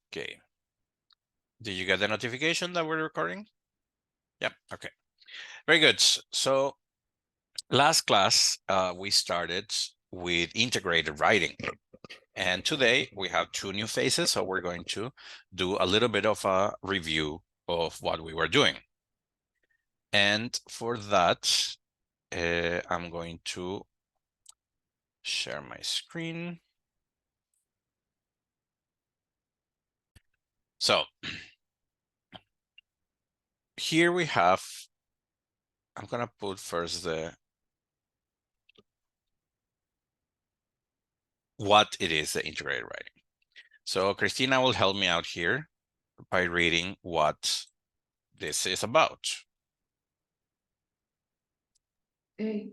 Okay. Did you get the notification that we're recording? Yep. Okay. Very good. So last class, we started with integrated writing. And today we have two new phases. So we're going to do a little bit of a review of what we were doing. And for that, I'm going to share my screen. So here we have, I'm going to put first what it is, the integrated writing. So Christina will help me out here by reading what this is about. Okay.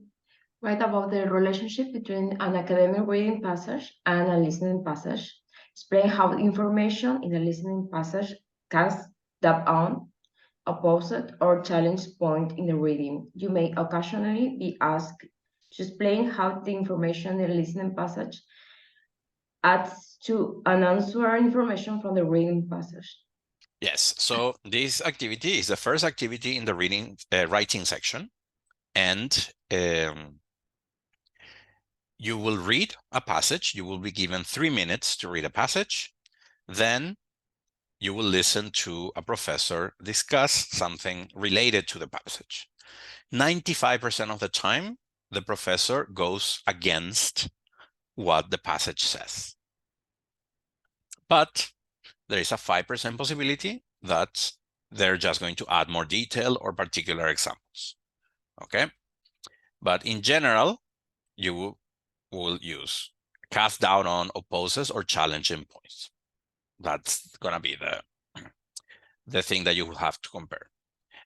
Write about the relationship between an academic reading passage and a listening passage. Explain how the information in the listening passage casts doubt on, opposite, or challenge point in the reading. You may occasionally be asked to explain how the information in the listening passage adds to an answer information from the reading passage. Yes, so this activity is the first activity in the writing section. And you will read a passage. You will be given 3 minutes to read a passage. Then you will listen to a professor discuss something related to the passage. 95% of the time, the professor goes against what the passage says. But there is a 5% possibility that they're just going to add more detail or particular examples. Okay? But in general, you will use cast doubt on, opposes, or challenging points. That's going to be the thing that you will have to compare.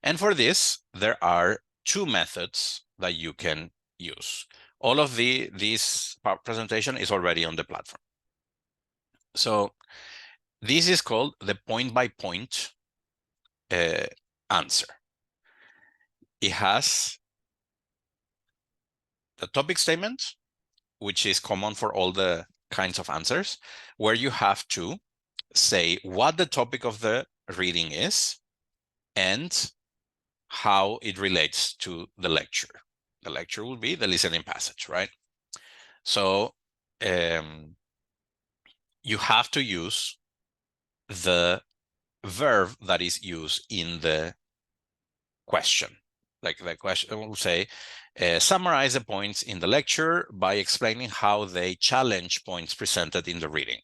And for this, there are two methods that you can use. All of this presentation is already on the platform. So this is called the point-by-point answer. It has the topic statement, which is common for all the kinds of answers, where you have to say what the topic of the reading is and how it relates to the lecture. The lecture will be the listening passage, right? So you have to use the verb that is used in the question. Like the question will say, summarize the points in the lecture by explaining how they challenge points presented in the reading.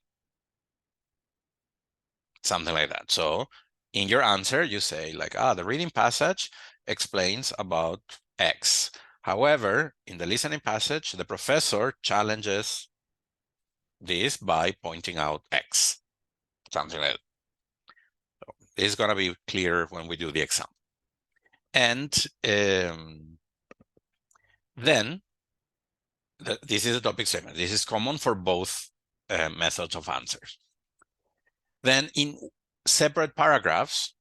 Something like that. So in your answer, you say like, the reading passage explains about X. However, in the listening passage, the professor challenges this by pointing out X. Something like that. So it's going to be clear when we do the exam. And then this is a topic statement. This is common for both methods of answers. Then in separate paragraphs,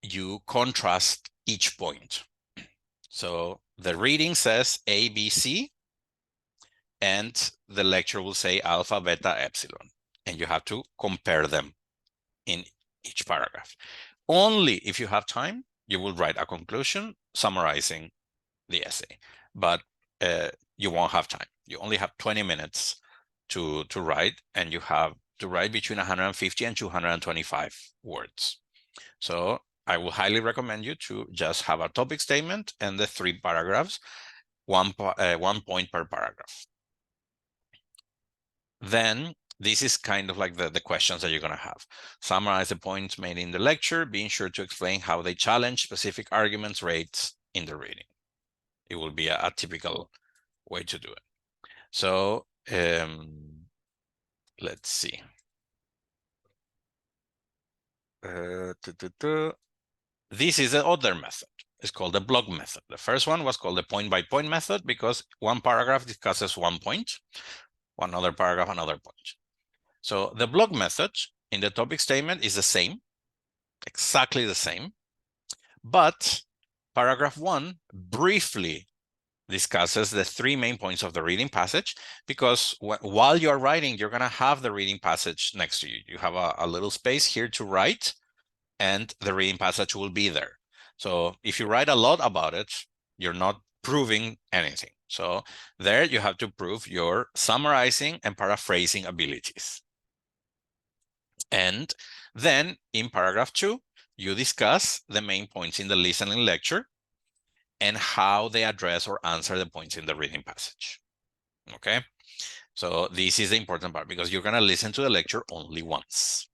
you contrast each point. So the reading says A, B, C, and the lecture will say alpha, beta, epsilon. And you have to compare them in each paragraph. Only if you have time, you will write a conclusion summarizing the essay. But you won't have time. You only have 20 minutes to write, and you have to write between 150 and 225 words. So I will highly recommend you to just have a topic statement and the 3 paragraphs, 1 point per paragraph. Then this is kind of like the questions that you're going to have. Summarize the points made in the lecture, being sure to explain how they challenge specific arguments raised in the reading. It will be a typical way to do it. So let's see. This is the other method. It's called the block method. The first one was called the point-by-point method because one paragraph discusses one point, one other paragraph, another point. So the block method in the topic statement is the same, exactly the same, but paragraph 1 briefly discusses the 3 main points of the reading passage, because while you're writing, you're going to have the reading passage next to you. You have a little space here to write, and the reading passage will be there. So if you write a lot about it, you're not proving anything. So there you have to prove your summarizing and paraphrasing abilities. And then in paragraph 2, you discuss the main points in the listening lecture and how they address or answer the points in the reading passage. Okay, so this is the important part, because you're going to listen to the lecture only once.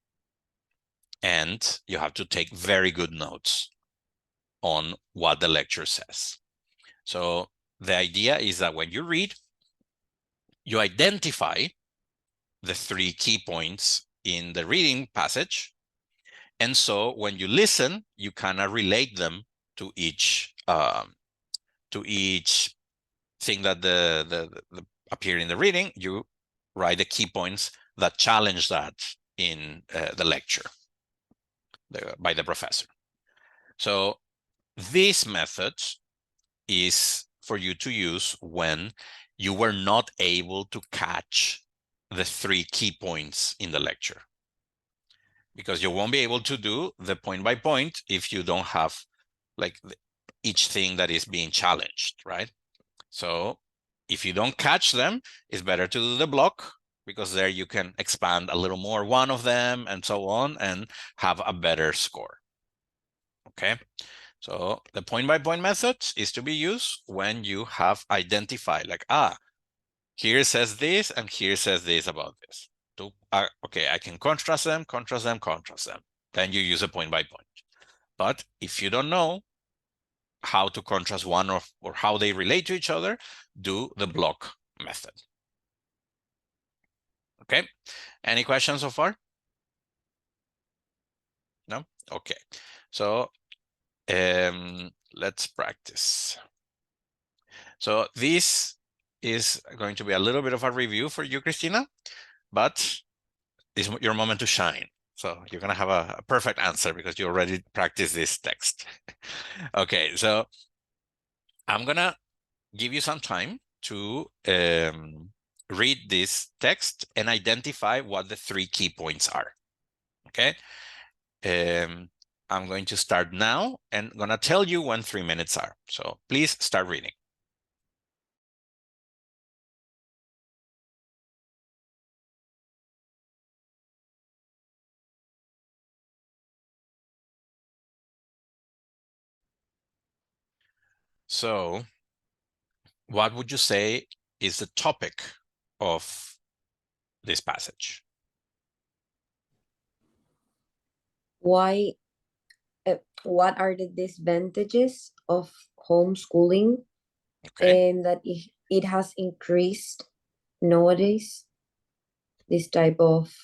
And you have to take very good notes on what the lecture says. So the idea is that when you read, you identify the 3 key points in the reading passage. And so when you listen, you kind of relate them to each thing that the appear in the reading. You write the key points that challenge that in the lecture by the professor. So this method is for you to use when you were not able to catch the 3 key points in the lecture, because you won't be able to do the point by point if you don't have like each thing that is being challenged, right? So if you don't catch them, it's better to do the block, because there you can expand a little more one of them and so on and have a better score. Okay, so the point by point method is to be used when you have identified like, here says this and here says this about this. Okay, I can contrast them. Then you use a point by point. But if you don't know how to contrast one or how they relate to each other, do the block method. Okay, any questions so far? No? Okay, so let's practice. So this is going to be a little bit of a review for you, Christina, but it's your moment to shine. So you're going to have a perfect answer because you already practiced this text. Okay, so I'm going to give you some time to read this text and identify what the 3 key points are. Okay, I'm going to start now and I'm going to tell you when 3 minutes are. So please start reading. So what would you say is the topic of this passage? Why? What are the disadvantages of homeschooling? Okay. And that it has increased nowadays, this type of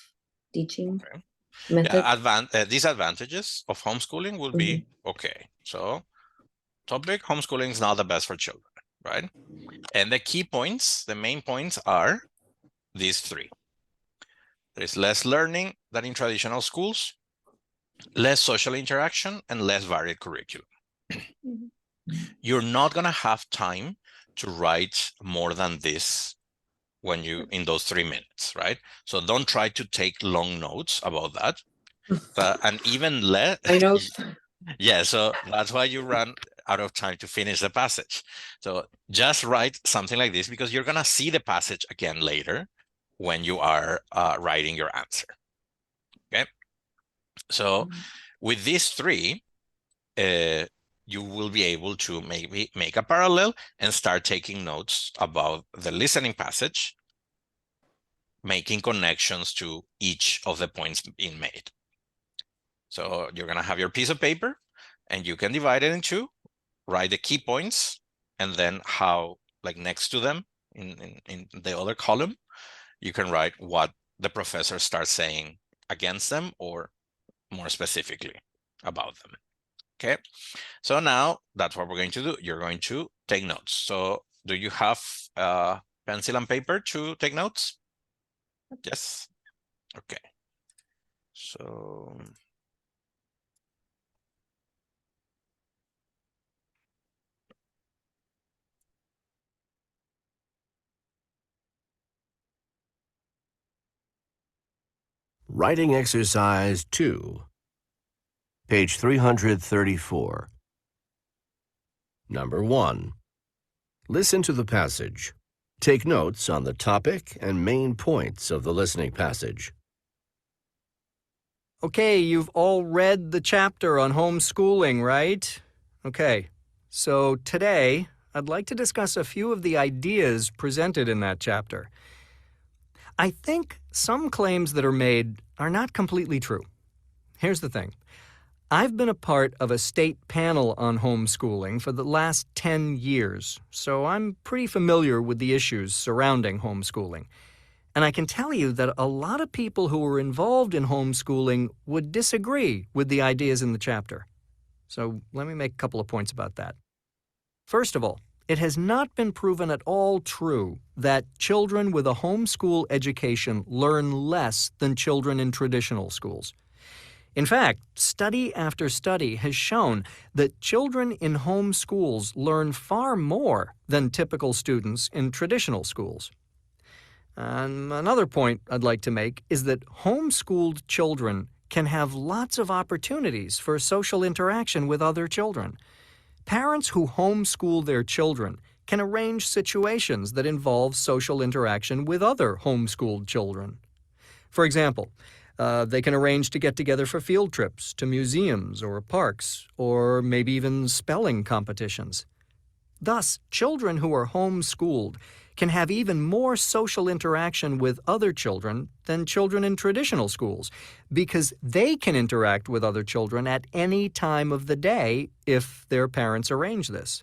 teaching Okay. method. Yeah, disadvantages of homeschooling will be okay. So topic, homeschooling is not the best for children, right? And the key points, the main points are these 3. There's less learning than in traditional schools, less social interaction, and less varied curriculum. You're not going to have time to write more than this when you in those 3 minutes, right? So don't try to take long notes about that. And even less. I know. Yeah, so that's why you run out of time to finish the passage. So just write something like this, because you're going to see the passage again later when you are writing your answer. Okay, so with these 3, you will be able to maybe make a parallel and start taking notes about the listening passage, making connections to each of the points being made. So you're going to have your piece of paper and you can divide it in 2, write the key points, and then how, like next to them in the other column, you can write what the professor starts saying against them or more specifically about them. Okay, so now that's what we're going to do. You're going to take notes. So do you have pencil and paper to take notes? Yes. Okay. So Writing exercise 2. Page 334. Number 1. Listen to the passage. Take notes on the topic and main points of the listening passage. Okay, you've all read the chapter on homeschooling, right? Okay, so today I'd like to discuss a few of the ideas presented in that chapter. I think some claims that are made are not completely true. Here's the thing. I've been a part of a state panel on homeschooling for the last 10 years, so I'm pretty familiar with the issues surrounding homeschooling. And I can tell you that a lot of people who were involved in homeschooling would disagree with the ideas in the chapter. So let me make a couple of points about that. First of all, it has not been proven at all true that children with a homeschool education learn less than children in traditional schools. In fact, study after study has shown that children in home schools learn far more than typical students in traditional schools. And another point I'd like to make is that homeschooled children can have lots of opportunities for social interaction with other children. Parents who homeschool their children can arrange situations that involve social interaction with other homeschooled children. For example, they can arrange to get together for field trips to museums or parks, or maybe even spelling competitions. Thus, children who are homeschooled can have even more social interaction with other children than children in traditional schools, because they can interact with other children at any time of the day if their parents arrange this.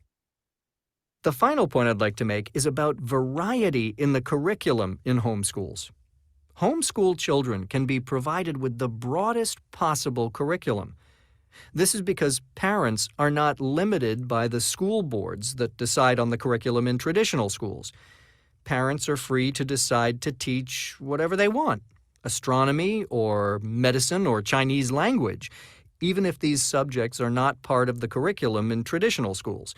The final point I'd like to make is about variety in the curriculum in homeschools. Homeschool children can be provided with the broadest possible curriculum. This is because parents are not limited by the school boards that decide on the curriculum in traditional schools. Parents are free to decide to teach whatever they want, astronomy or medicine or Chinese language, even if these subjects are not part of the curriculum in traditional schools.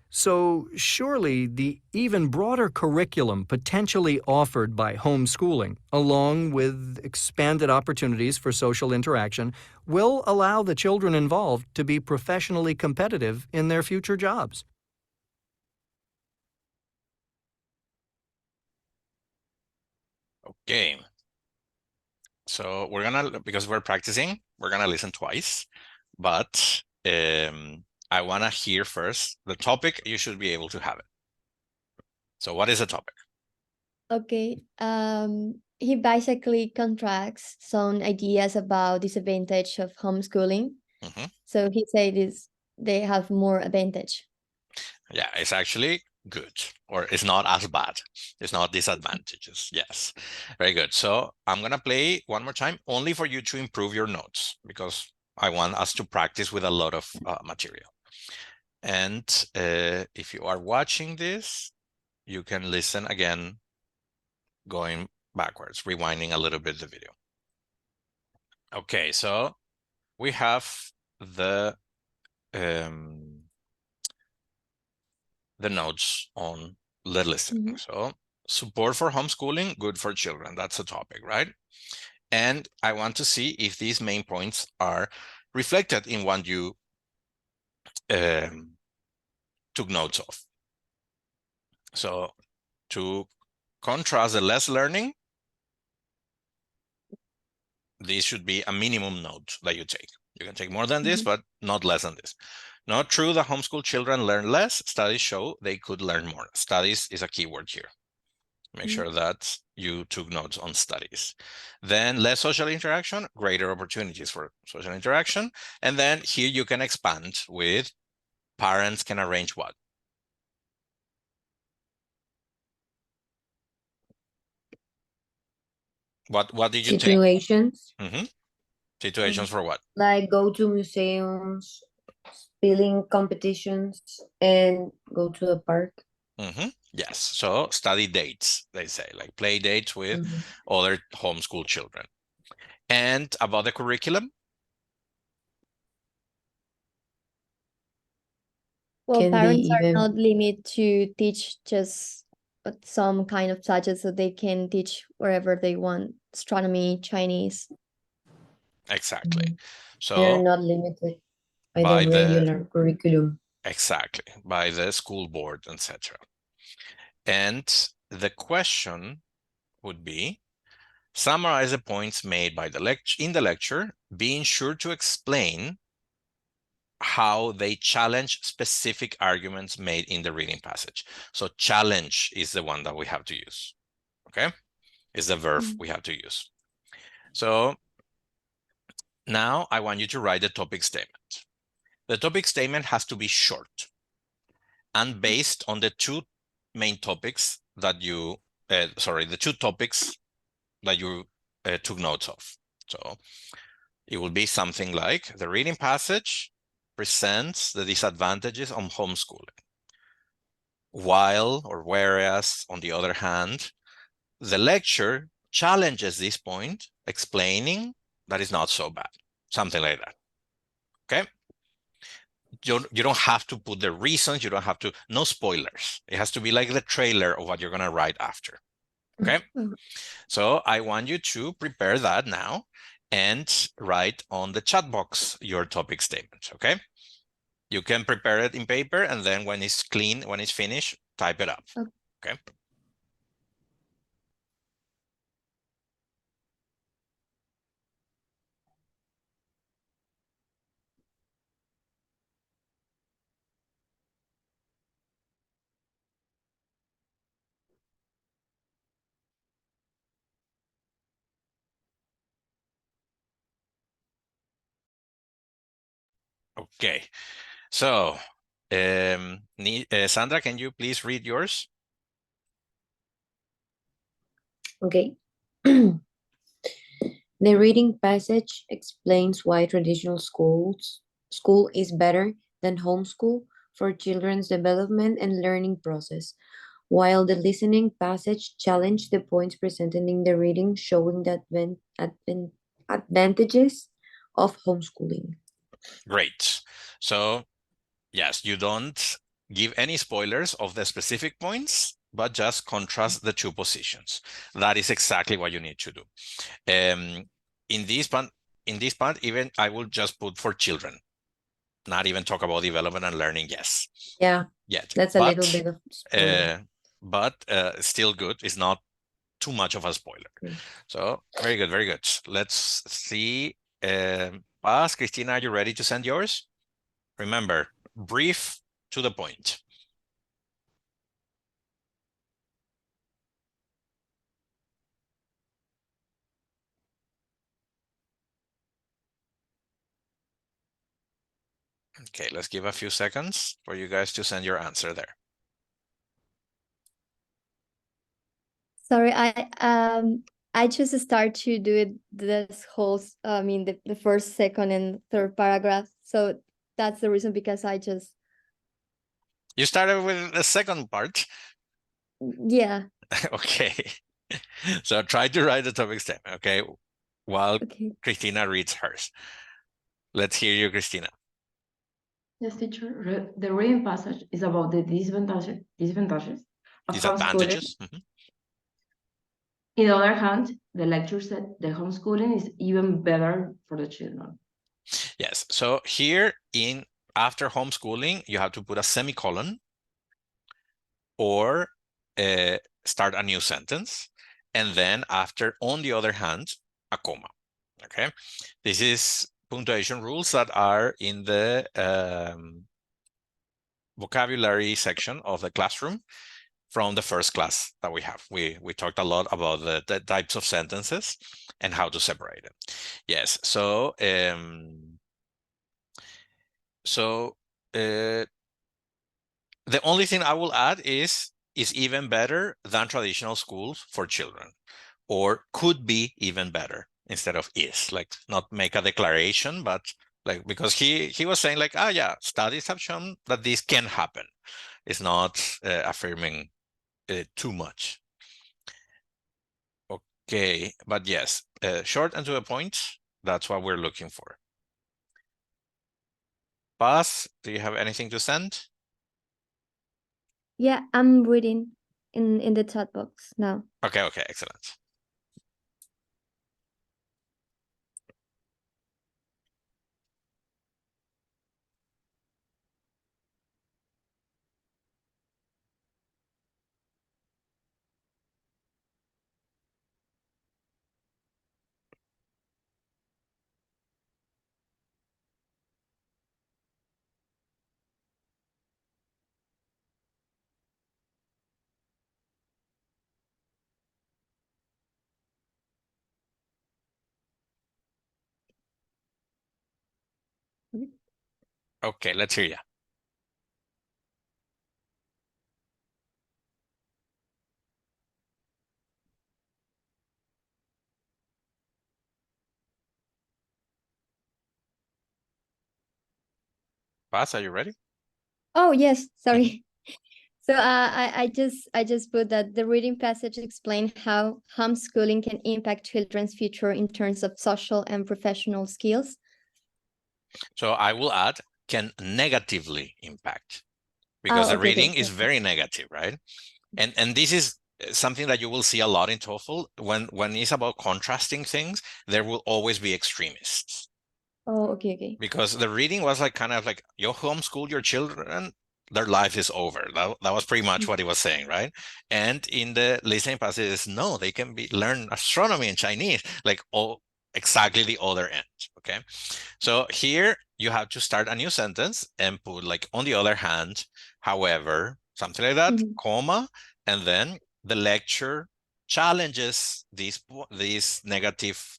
So surely the even broader curriculum potentially offered by homeschooling, along with expanded opportunities for social interaction, will allow the children involved to be professionally competitive in their future jobs. Okay. So we're gonna, because we're practicing, we're gonna listen twice, but I wanna hear first the topic. You should be able to have it. So what is the topic? Okay. He basically contracts some ideas about disadvantage of homeschooling. Mm-hmm. So he said they have more advantage. Yeah, it's actually good, or it's not as bad. It's not disadvantages. Yes, very good. So I'm gonna play one more time, only for you to improve your notes, because I want us to practice with a lot of material. And if you are watching this, you can listen again, going backwards, rewinding a little bit the video. Okay, so we have the notes on the listening. So support for homeschooling, good for children. That's the topic, right? And I want to see if these main points are reflected in what you took notes of. So to contrast the less learning, this should be a minimum note that you take. You can take more than this, but not less than this. Not true that homeschool children learn less. Studies show they could learn more. Studies is a key word here. Make sure that you took notes on studies. Then less social interaction, greater opportunities for social interaction. And then here you can expand with parents can arrange what? What did you take? Situations. Situations for what? Like go to museums, spelling competitions, and go to the park. Yes, so study dates, they say, like play dates with other homeschool children. And about the curriculum? Well, Can be parents are even- not limited to teach just some kind of subjects so they can teach wherever they want, astronomy, Chinese. Exactly. They're So not limited by by the regular curriculum. exactly, by the school board, etc. And the question would be, summarize the points made by the in the lecture, being sure to explain how they challenge specific arguments made in the reading passage. So challenge is the one that we have to use, okay? Is the verb we have to use. So now I want you to write the topic statement. The topic statement has to be short and based on the two main topics that you, the two topics that you took notes of. So it will be something like, the reading passage presents the disadvantages of homeschooling. While, or whereas, on the other hand, the lecture challenges this point, explaining that it's not so bad. Something like that, okay? You don't have to put the reasons, you don't have to, no spoilers. It has to be like the trailer of what you're gonna write after, okay? So I want you to prepare that now and write on the chat box your topic statement, okay? You can prepare it in paper and then when it's clean, when it's finished, type it up, okay? Okay, so Sandra, can you please read yours? Okay. The reading passage explains why traditional school is better than homeschool for children's development and learning process, while the listening passage challenged the points presented in the reading, showing the advantages of homeschooling. Great. So yes, you don't give any spoilers of the specific points, but just contrast the two positions. That is exactly what you need to do. In this part, even I will just put for children, not even talk about development and learning. Yes. Yeah. Yet. That's a little bit of spoiler. But still good. It's not too much of a spoiler. Okay. So very good, very good. Let's see. Paz, Cristina, are you ready to send yours? Remember, brief, to the point. Okay, let's give a few seconds for you guys to send your answer there. Sorry, I just start to do it this whole, I mean, the first, second, and third paragraph. So that's the reason, because I just. You started with the second part. Yeah. Okay. So try to write the topic statement, okay? While Okay. Cristina reads hers. Let's hear you, Cristina. Yes, teacher. The reading passage is about the disadvantages of homeschooling. Mhm. On the other hand, the lecture said the homeschooling is even better for the children. Yes. So here after homeschooling, you have to put a semicolon or start a new sentence. And then after, on the other hand, a comma. Okay. This is punctuation rules that are in the vocabulary section of the classroom from the first class that we have. We talked a lot about the types of sentences and how to separate them. Yes. So the only thing I will add is even better than traditional schools for children, or could be even better instead of is. Like, not make a declaration, but like, because he was saying like, yeah, studies have shown that this can happen. It's not affirming too much. Okay, but yes, short and to the point, that's what we're looking for. Paz, do you have anything to send? Yeah, I'm reading. in the chat box now. Okay, excellent. Okay, let's hear you. Paz, are you ready? Oh yes, sorry. So I just put that the reading passage explained how homeschooling can impact children's future in terms of social and professional skills. So I will add, can negatively impact, because the Okay, reading is perfect. very negative, right? And this is something that you will see a lot in TOEFL. When it's about contrasting things, there will always be extremists. Oh, okay. Because the reading was like kind of like, you homeschool your children, their life is over. That was pretty much what he was saying, right? And in the listening passages, no, they can learn astronomy and Chinese, like all exactly the other end. Okay. So here you have to start a new sentence and put like, on the other hand, however, something like that, comma, and then the lecture challenges these negative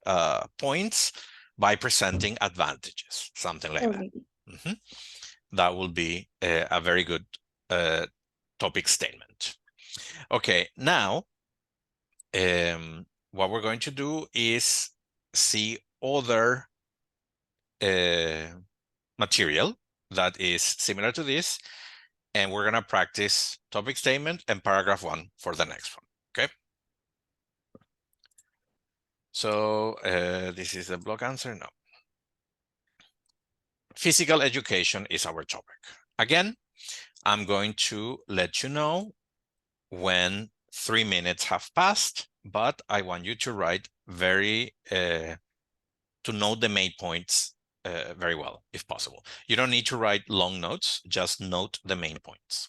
points by presenting advantages, something like that. That will be a very good topic statement. Okay, now what we're going to do is see other material that is similar to this, and we're gonna practice topic statement and paragraph 1 for the next one, okay? So this is the block answer, no. Physical education is our topic. Again, I'm going to let you know when 3 minutes have passed, but I want you to write to note the main points very well, if possible. You don't need to write long notes, just note the main points.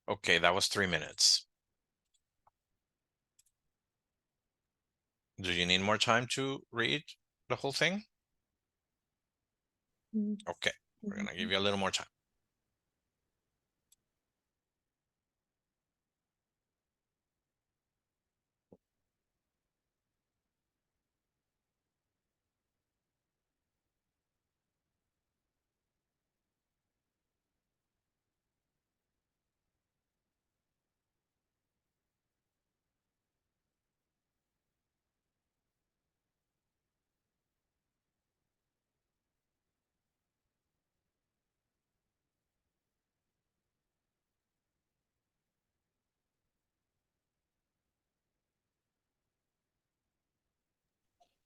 Okay, that was 3 minutes. Do you need more time to read the whole thing? Okay, we're gonna give you a little more time.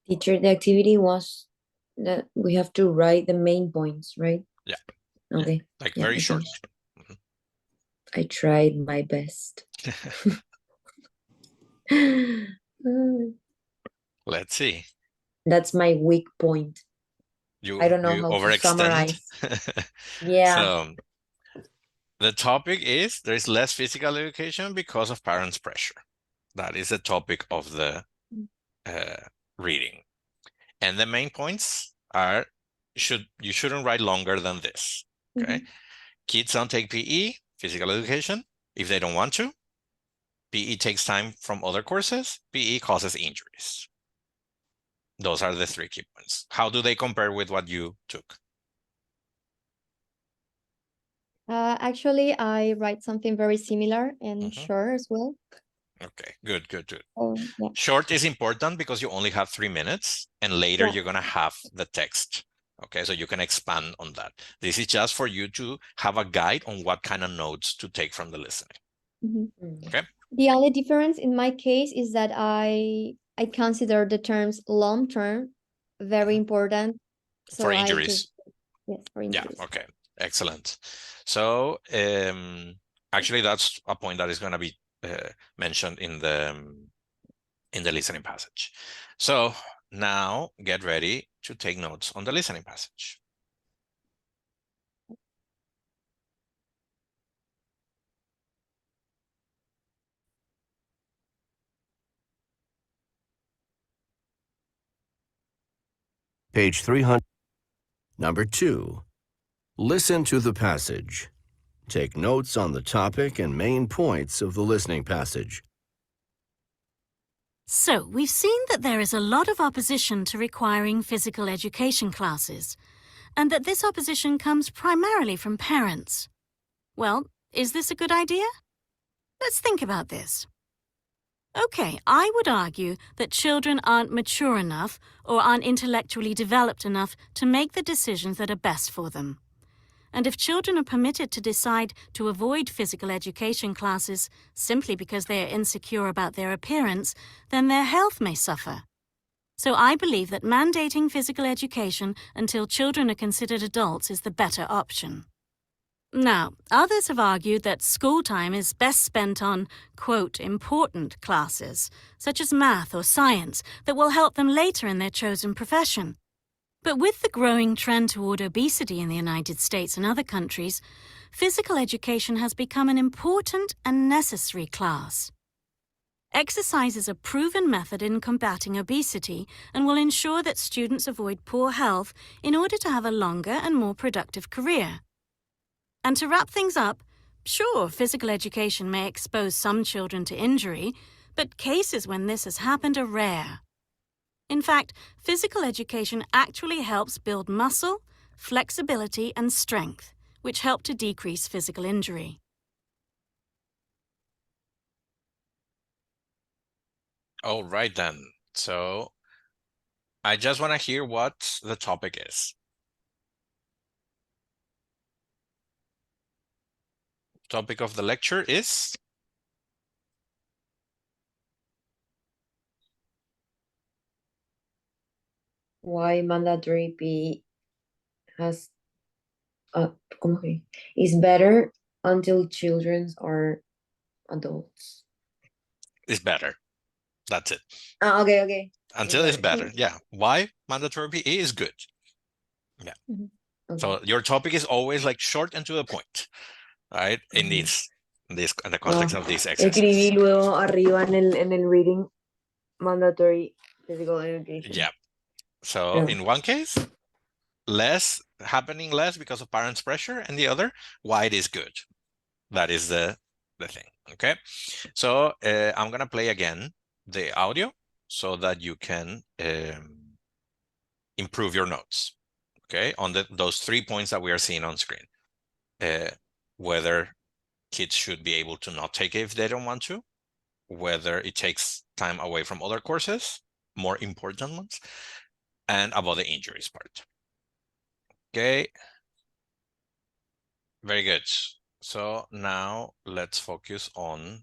Teacher, the activity was that we have to write the main points, right? Yeah. Okay. Like Yeah, very I short. finished. I tried my best. Let's see. That's my weak point. I don't know You how to overextend. summarize. Yeah. So the topic is there is less physical education because of parents' pressure. That is the topic of the reading. And the main points are you shouldn't write longer than this. Okay. Kids don't take PE, physical education, if they don't want to. PE takes time from other courses. PE causes injuries. Those are the 3 key points. How do they compare with what you took? Actually, I write something very similar and short as well. Okay, good. Yeah. Short is important because you only have 3 minutes and later Yeah. you're going to have the text. Okay, so you can expand on that. This is just for you to have a guide on what kind of notes to take from the listening. Okay. The only difference in my case is that I consider the terms long term very important. So For I injuries. just yes, for injuries. Yeah, okay. Excellent. So actually that's a point that is going to be mentioned in the listening passage. So now get ready to take notes on the listening passage. Page 300. Number 2. Listen to the passage. Take notes on the topic and main points of the listening passage. So, we've seen that there is a lot of opposition to requiring physical education classes, and that this opposition comes primarily from parents. Well, is this a good idea? Let's think about this. Okay, I would argue that children aren't mature enough or aren't intellectually developed enough to make the decisions that are best for them. And if children are permitted to decide to avoid physical education classes simply because they are insecure about their appearance, then their health may suffer. So I believe that mandating physical education until children are considered adults is the better option. Now, others have argued that school time is best spent on, quote, important classes, such as math or science, that will help them later in their chosen profession. But with the growing trend toward obesity in the United States and other countries, physical education has become an important and necessary class. Exercise is a proven method in combating obesity and will ensure that students avoid poor health in order to have a longer and more productive career. And to wrap things up, sure, physical education may expose some children to injury, but cases when this has happened are rare. In fact, physical education actually helps build muscle, flexibility, and strength, which help to decrease physical injury. All right then. So I just want to hear what the topic is. Topic of the lecture is? Why mandatory PE has is better until children are adults. Is better. That's it. Okay. Until it's better. Yeah. Why mandatory PE is good. Yeah. Okay. So your topic is always like short and to the point, right? It needs in the context of this Escribí exercise. luego arriba en el reading mandatory physical education. Yeah. So in one case, less happening less because of parents' pressure, and the other, why it is good. That is the thing. Okay. So I'm gonna play again the audio so that you can improve your notes. Okay, on those 3 points that we are seeing on screen. Whether kids should be able to not take it if they don't want to, whether it takes time away from other courses, more important ones, and about the injuries part. Okay. Very good. So now let's focus on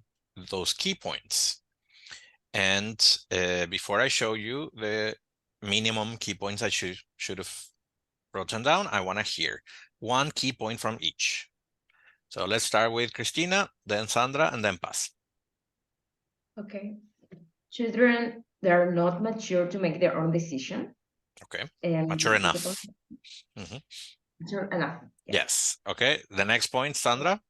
those key points. And before I show you the minimum key points I should have written down, I want to hear one key point from each. So let's start with Cristina, then Sandra, and then Paz. Okay. Children, they are not mature to make their own decision. Okay. And Mature enough. Mature enough. Yeah. Yes. Okay. The next point, Sandra.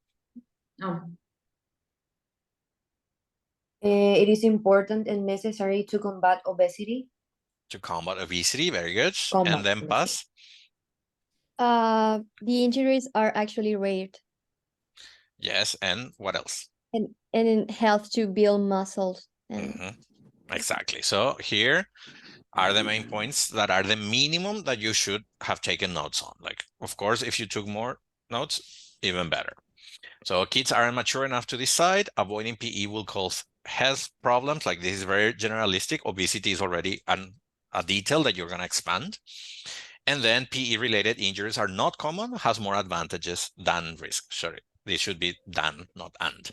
It is important and necessary to combat obesity. To combat obesity. Very good. And then Paz. The injuries are actually rare. Yes. And what else? And it helps to build muscles. And Exactly. So here are the main points that are the minimum that you should have taken notes on. Like, of course, if you took more notes, even better. So kids aren't mature enough to decide. Avoiding PE will cause health problems. Like, this is very generalistic. Obesity is already a detail that you're going to expand. And then PE-related injuries are not common, has more advantages than risks. Sorry, this should be than, not and.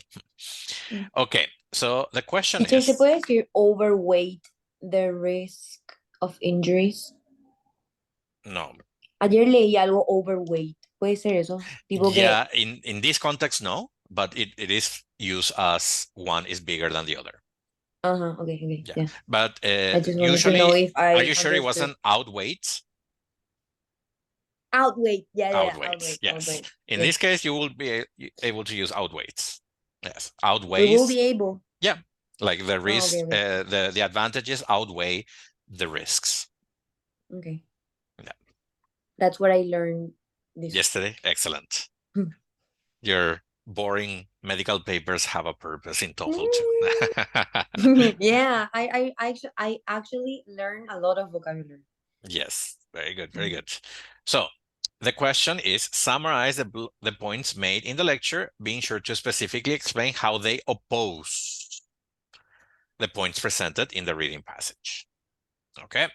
Okay, so the question Teacher, is... ¿se puede decir overweight the risk of injuries? No. Ayer leí algo overweight. ¿Puede ser eso? Tipo yeah, in this context, no, but it is used as one is bigger than the other. Okay, yeah. But I just wanted usually, to know if I are you sure it understood. wasn't outweight? Outweight, Outweights, yes. outweight. In this case, you will be able to use outweights. Yes, We outweighs. will be able. Yeah, like the risk, okay. the advantages outweigh the risks. Okay. Yeah. That's what I learned yesterday. Excellent. Your boring medical papers have a purpose in TOEFL too. Yeah, I actually learned a lot of vocabulary. Yes, very good, very good. So the question is, summarize the points made in the lecture, being sure to specifically explain how they oppose the points presented in the reading passage. Okay,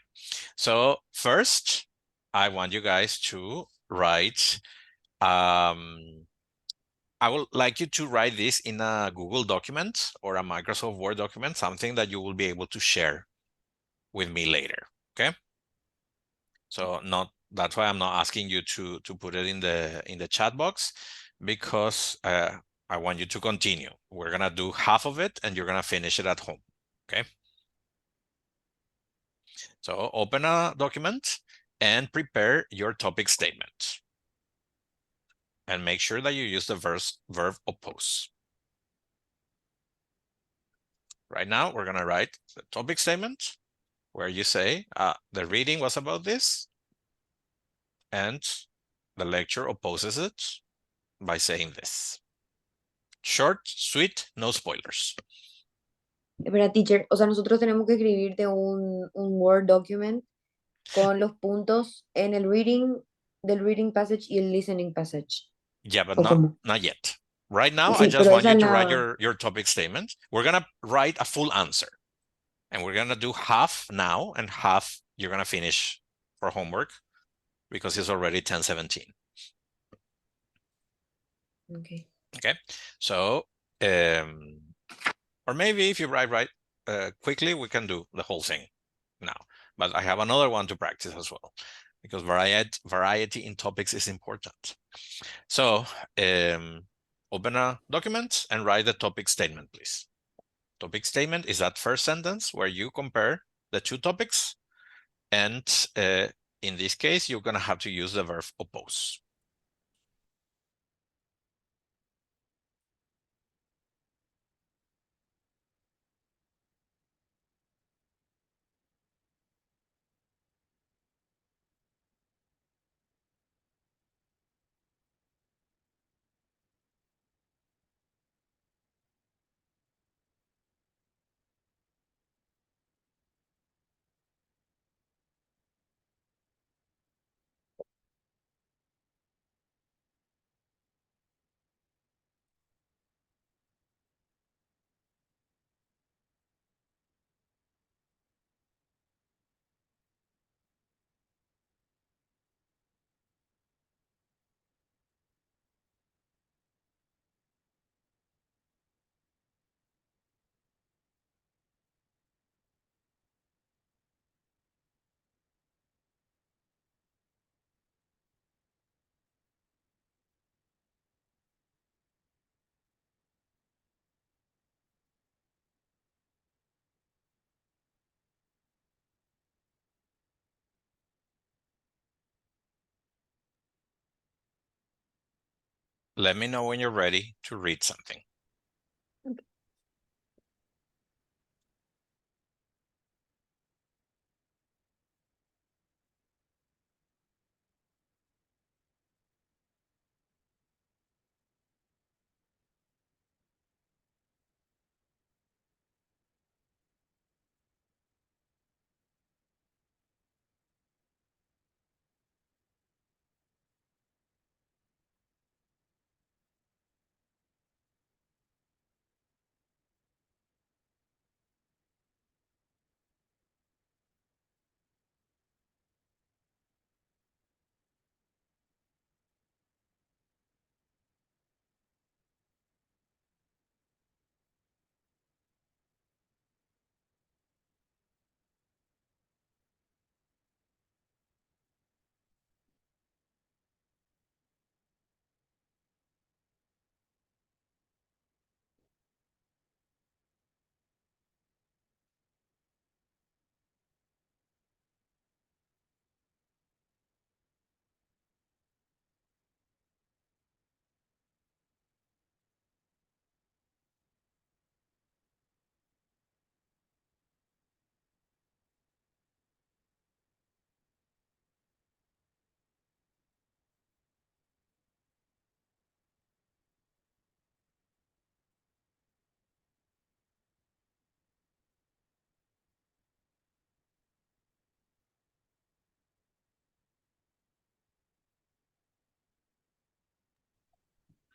so first, I want you guys to write, I would like you to write this in a Google document or a Microsoft Word document, something that you will be able to share with me later, okay? So that's why I'm not asking you to put it in the chat box, because I want you to continue. We're gonna do half of it and you're gonna finish it at home, okay? So open a document and prepare your topic statement. And make sure that you use the verb oppose. Right now, we're gonna write the topic statement where you say, the reading was about this, and the lecture opposes it by saying this. Short, sweet, no spoilers. Espera, teacher, o sea, nosotros tenemos que escribirte un Word document con los puntos en el del reading passage y el listening passage. Yeah, but not yet. Right now, Sí, I just want you to write your topic statement. We're gonna write a full answer. And we're gonna do half now and half you're gonna finish for homework, because it's already 10:17. Okay. Okay, so or maybe if you write quickly, we can do the whole thing now. But I have another one to practice as well, because variety in topics is important. So open a document and write the topic statement, please. Topic statement is that first sentence where you compare the two topics, and in this case, you're gonna have to use the verb oppose. Let me know when you're ready to read something.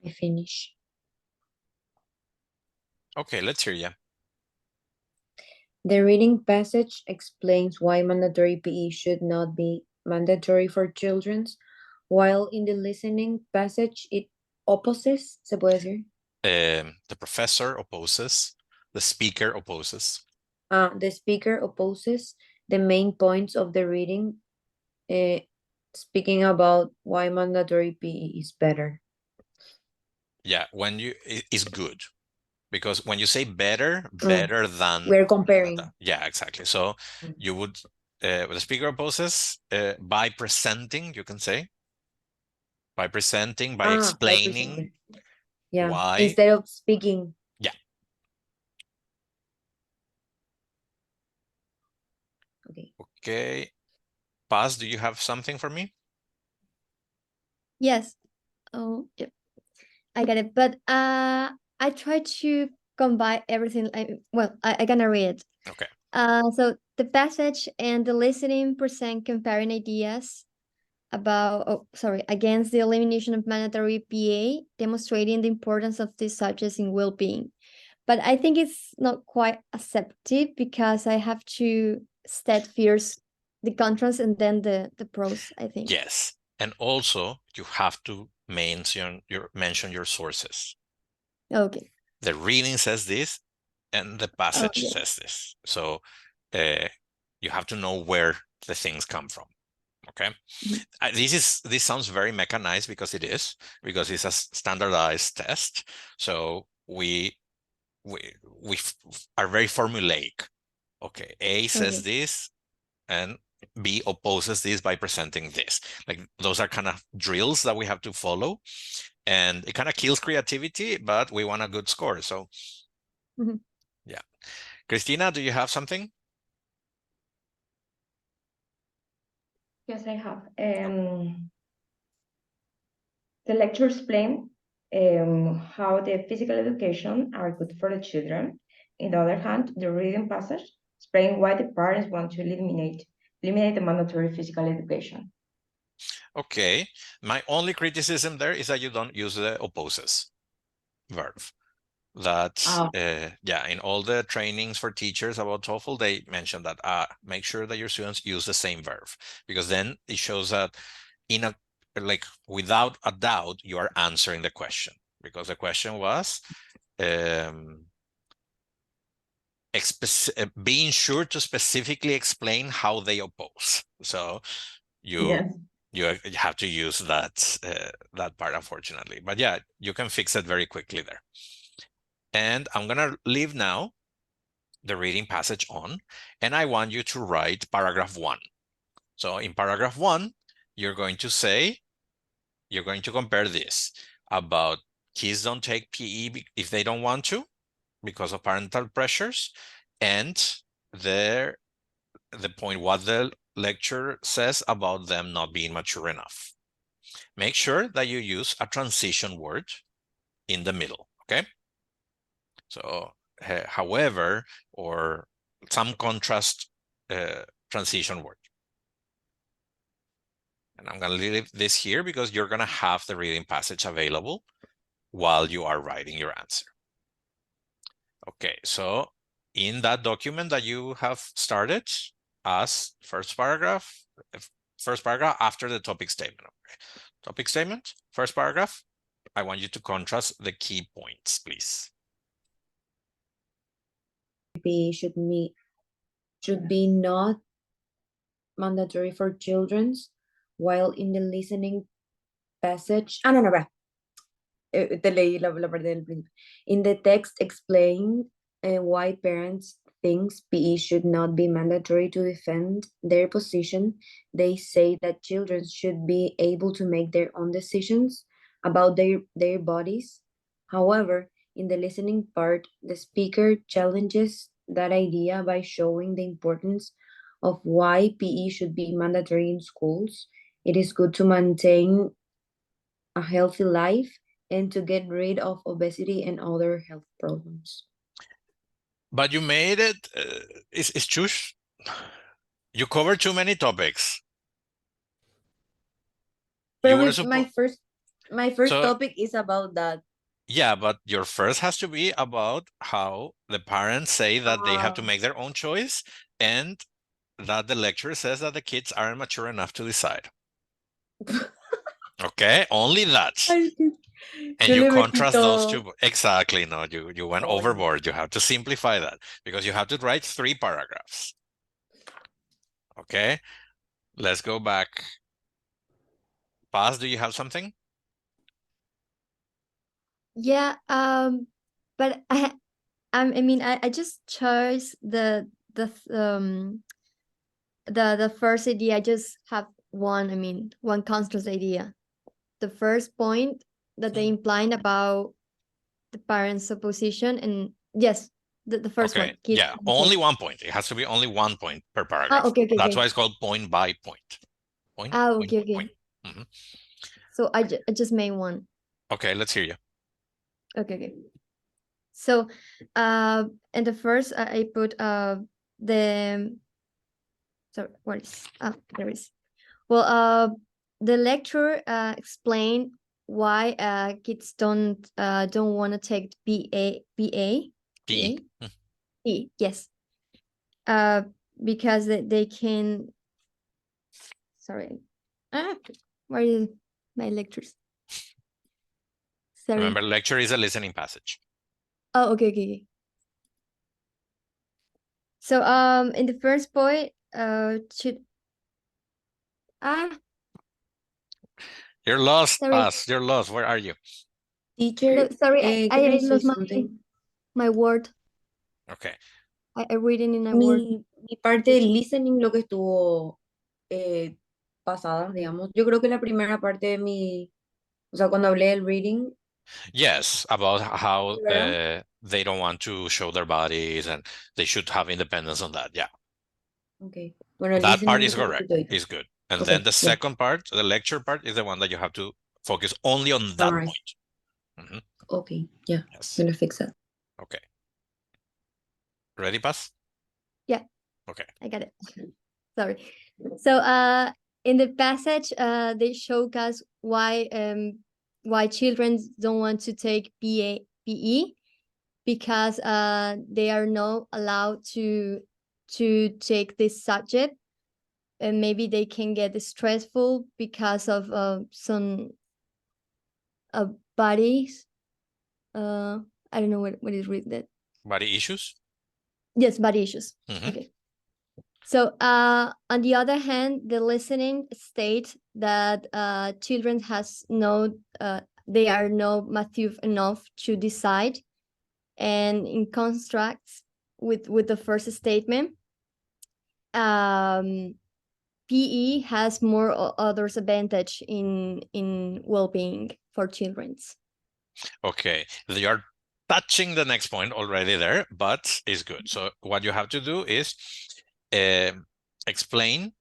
I finish. Okay, let's hear you. The reading passage explains why mandatory PE should not be mandatory for children, while in the listening passage it opposes, se puede decir? The professor opposes, the speaker opposes. The speaker opposes the main points of the reading, speaking about why mandatory PE is better. Yeah, when you is good, because when you say better than, We're comparing. yeah, exactly. So you would the speaker opposes by presenting, you can say, by presenting, by By explaining presenting. Yeah, why. instead of speaking. Yeah. Okay. Okay. Paz, do you have something for me? Yes. Oh, yep. I get it. But I try to combine everything. I gonna read it. Okay. So the passage and the listening present comparing ideas against the elimination of mandatory PA, demonstrating the importance of these subjects in well-being. But I think it's not quite accepted because I have to state first the contrast and then the pros, I think. Yes. And also you have to mention your sources. Okay. The reading says this and the passage yeah. says this. So you have to know where the things come from. Okay. Mhm. This sounds very mechanized because because it's a standardized test. So we are very formulaic. Okay, A says Okay. this and B opposes this by presenting this. Like those are kind of drills that we have to follow, and it kind of kills creativity, but we want a good score. So Mhm. yeah. Christina, do you have something? Yes, I have. The lecture explained how the physical education are good for the children. On the other hand, the reading passage explain why the parents want to eliminate the mandatory physical education. Okay. My only criticism there is that you don't use the opposes verb. That's yeah, in all the trainings for teachers about TOEFL, they mention that make sure that your students use the same verb, because then it shows that in a like without a doubt you are answering the question, because the question was being sure to specifically explain how they oppose. So you have to use that that part, unfortunately. But yeah, you can fix it very quickly there. And I'm gonna leave now the reading passage on, and I want you to write paragraph 1. So in paragraph 1, you're going to compare this. about kids don't take PE if they don't want to because of parental pressures, and the point what the lecture says about them not being mature enough. Make sure that you use a transition word in the middle, okay? So, however, or some contrast transition word. And I'm going to leave this here because you're going to have the reading passage available while you are writing your answer. Okay, so in that document that you have started as first paragraph after the topic statement. Okay. Topic statement, first paragraph, I want you to contrast the key points, please. PE should be not mandatory for children, while in the listening passage. No, te leí la parte del principio. In the text explain why parents think PE should not be mandatory to defend their position. They say that children should be able to make their own decisions about their bodies. However, in the listening part, the speaker challenges that idea by showing the importance of why PE should be mandatory in schools. It is good to maintain a healthy life and to get rid of obesity and other health problems. But you made it, it's true. You covered too many topics. My first topic is about that. Yeah, but your first has to be about how the parents say that they have to make their own choice, and that the lecturer says that the kids aren't mature enough to decide. Okay, only that. And you contrast those two. Exactly. No, you went overboard. You have to simplify that because you have to write 3 paragraphs. Okay, let's go back. Paz, do you have something? Yeah, but I mean, I just chose the first idea. I just have one constant idea. The first point that they implied about the parents' opposition, and yes, the first one. Yeah, only 1 point. It has to be only 1 point per paragraph. Okay. That's why it's called point by point. Okay. Point. Mm-hmm. So I just made one. Okay, let's hear you. Okay. So, in the first, I put the. Sorry, what is? There is. Well, the lecturer explained why kids don't want to take PE. Yes. Because they can. Sorry. Where is my lectures? Sorry. Remember, lecture is a listening passage. Oh, okay. So, in the first point, You're lost, Paz. You're lost. Where are you? Teacher, no, sorry, I lost my word. Okay. I read it in a word. Mi parte del listening, lo que estuvo pasada, digamos. Yo creo que la primera parte de o sea, cuando hablé del reading. Yes, about how they don't want to show their bodies and they should have independence on that. Yeah. Okay. Bueno, that part is correct. Is good. And okay, then the second part, the lecture part, is the one that you have to focus only on that point. Mm-hmm. Okay, yeah. Yes. I'm gonna fix that. Okay. Ready, Paz? Yeah. Okay. I got it. Sorry. So in the passage they show us why children don't want to take PE because they are not allowed to take this subject, and maybe they can get stressful because of some bodies. I don't know what is that. Body issues? Yes, body issues. Mm-hmm. Okay. So on the other hand, the listening states that children they are not mature enough to decide, and in contrast with the first statement, PE has more others advantage in well-being. for children's. Okay, you're touching the next point already there, but it's good. So what you have to do is explain,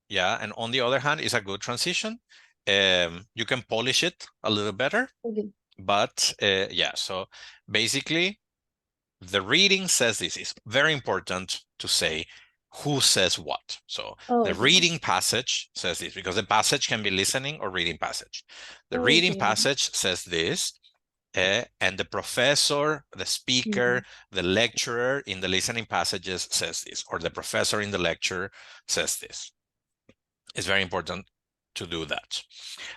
yeah, and on the other hand, it's a good transition. You can polish it a little better, Okay. but yeah, so basically the reading says this. Is very important to say who says what. So Oh, the okay. reading passage says this, because the passage can be listening or reading passage. The Oh, reading okay. passage says this, and the professor, the speaker, the lecturer in the listening passages says this, or the professor in the lecture says this. It's very important to do that.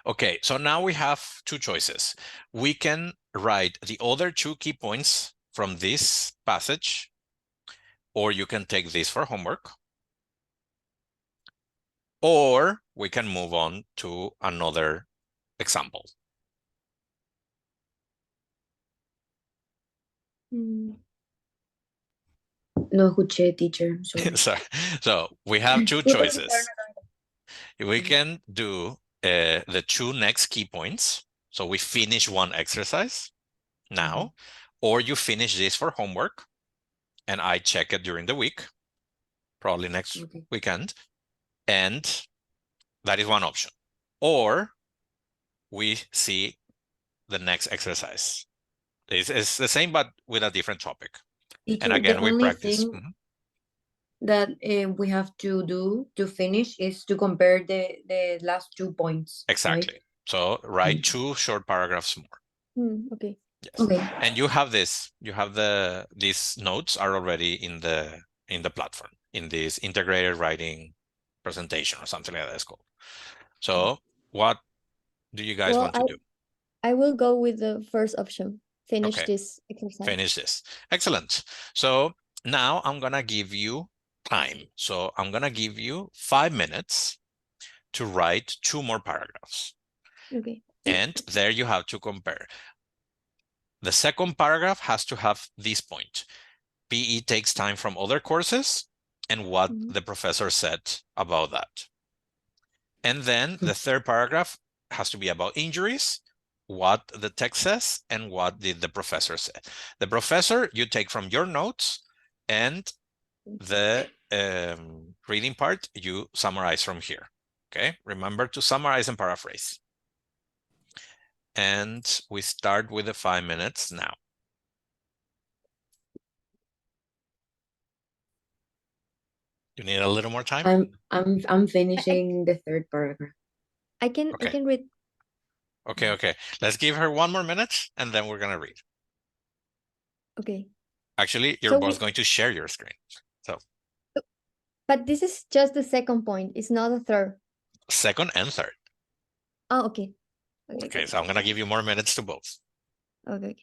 Okay, so now we have two choices. We can write the other two key points from this passage, or you can take this for homework, or we can move on to another example. Mm. No escuché, teacher. Sorry. Sorry. So we have two choices. We can do the two next key points. So we finish one exercise now, or you finish this for homework and I check it during the week, probably next weekend. And that is one option. Or we see the next exercise. It's the same, but with a different topic. Teacher, And again, the we only practice. thing that we have to do to finish is to compare the last 2 points. Exactly. Right? So write 2 short paragraphs more. Okay. Yes. Okay. And you have this. You have these notes are already in the platform, in this integrated writing presentation or something like that it's called. So what do you guys want to do? I will go with the first option. Finish Okay. this exercise. Finish this. Excellent. So now I'm gonna give you time. So I'm gonna give you 5 minutes to write 2 more paragraphs. Okay. And there you have to compare. The second paragraph has to have this point. PE takes time from other courses and what the professor said about that. And then the third paragraph has to be about injuries, what the text says, and what did the professor say. The professor you take from your notes, and the reading part you summarize from here. Okay, remember to summarize and paraphrase. And we start with the 5 minutes now. You need a little more time? I'm finishing the third paragraph. I can read. Okay. Let's give her 1 more minute and then we're gonna read. Okay. Actually, you're So both going to share your screen. So but this is just the second point. It's not the third. second and third. Oh, okay. Okay, so I'm gonna give you more minutes to both. Okay.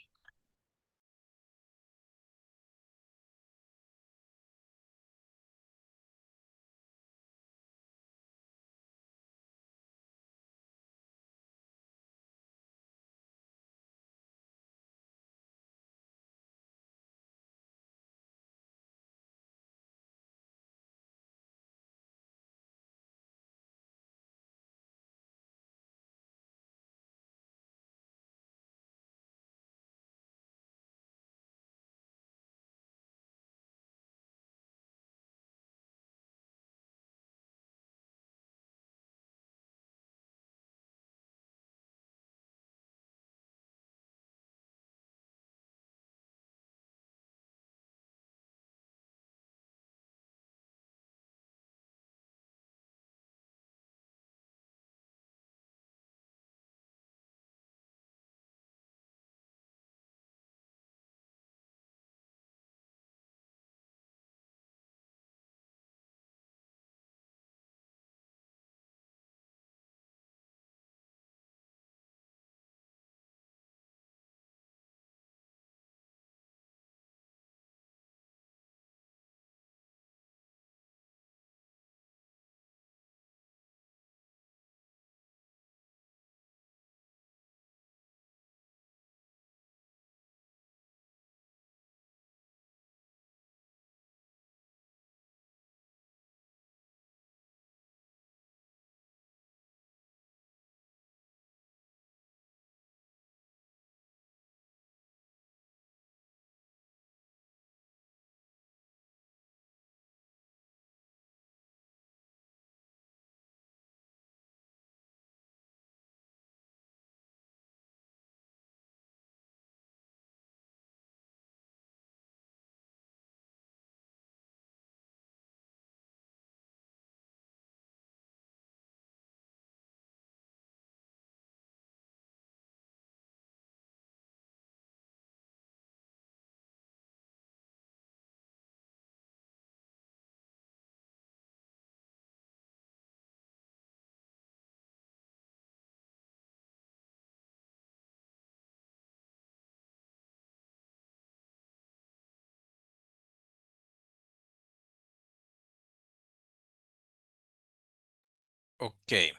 Okay.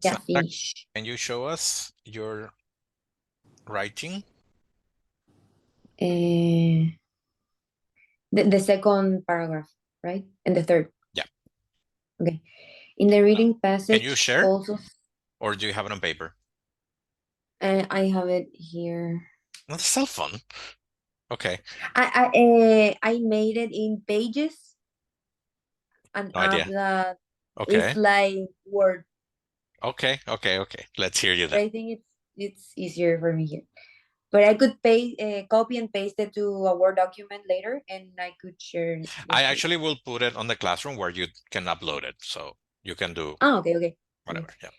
Yeah, Sandra, finish. can you show us your writing? The second paragraph, right? And the third. Yeah. Okay. In the reading passage, Can you share? also, Or do you have it on paper? I have it here. Well, that's still fun. Okay. I made it in Pages, an No app idea. that is Okay. like Word. Okay. Let's hear you But then. I think it's easier for me here. But I could copy and paste it to a Word document later, and I could share it with I you. actually will put it on the classroom where you can upload it. So you can do Okay. whatever. Yeah.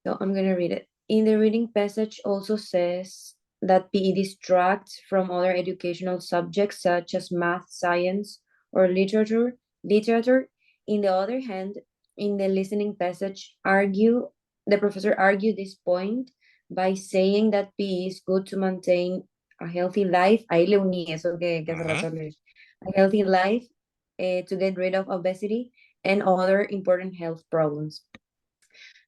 So I'm gonna read it. In the reading passage also says that PE distracts from other educational subjects such as math, science, or literature. Literature. In the other hand, in the listening passage, the professor argued this point by saying that PE is good to maintain a healthy life. Ahí le uní eso que hace rato le- A healthy life, to get rid of obesity and other important health problems.